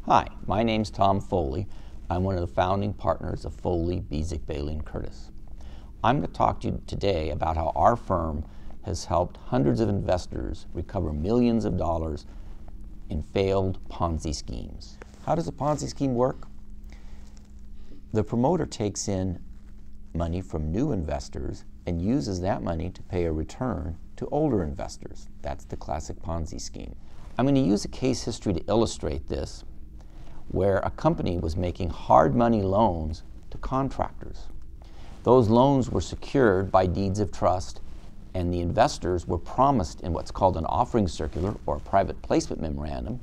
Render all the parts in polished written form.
Hi, my name's Tom Foley. I'm one of the founding partners of Foley, Bezick, Bailey & Curtis. I'm going to talk to you today about how our firm has helped hundreds of investors recover millions of dollars in failed Ponzi schemes. How does a Ponzi scheme work? The promoter takes in money from new investors and uses that money to pay a return to older investors. That's the classic Ponzi scheme. I'm going to use a case history to illustrate this, where a company was making hard money loans to contractors. Those loans were secured by deeds of trust, and the investors were promised in what's called an offering circular or a private placement memorandum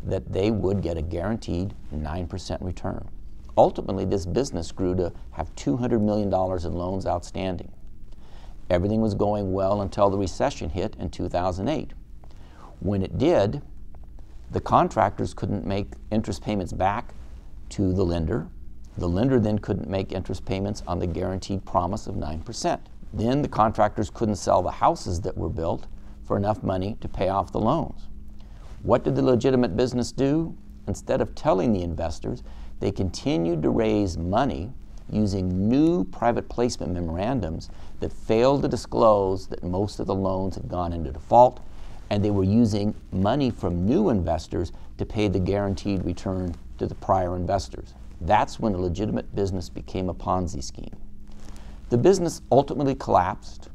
that they would get a guaranteed 9% return. Ultimately, this business grew to have $200 million in loans outstanding. Everything was going well until the recession hit in 2008. When it did, the contractors couldn't make interest payments back to the lender. The lender then couldn't make interest payments on the guaranteed promise of 9%. Then the contractors couldn't sell the houses that were built for enough money to pay off the loans. What did the legitimate business do? Instead of telling the investors, they continued to raise money using new private placement memorandums that failed to disclose that most of the loans had gone into default, and they were using money from new investors to pay the guaranteed return to the prior investors. That's when a legitimate business became a Ponzi scheme. The business ultimately collapsed.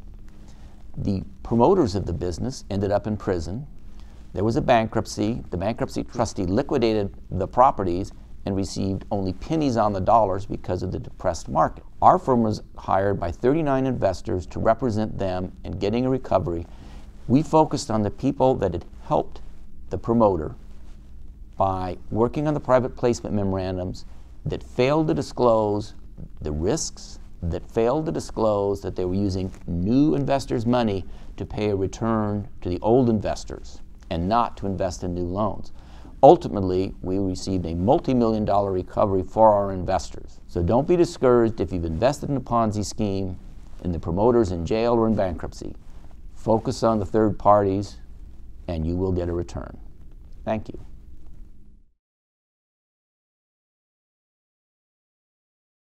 The promoters of the business ended up in prison. There was a bankruptcy. The bankruptcy trustee liquidated the properties and received only pennies on the dollars because of the depressed market. Our firm was hired by 39 investors to represent them in getting a recovery. We focused on the people that had helped the promoter by working on the private placement memorandums that failed to disclose the risks, that failed to disclose that they were using new investors' money to pay a return to the old investors and not to invest in new loans. Ultimately, we received a multi-million-dollar recovery for our investors. So don't be discouraged if you've invested in a Ponzi scheme and the promoter's in jail or in bankruptcy. Focus on the third parties and you will get a return. Thank you.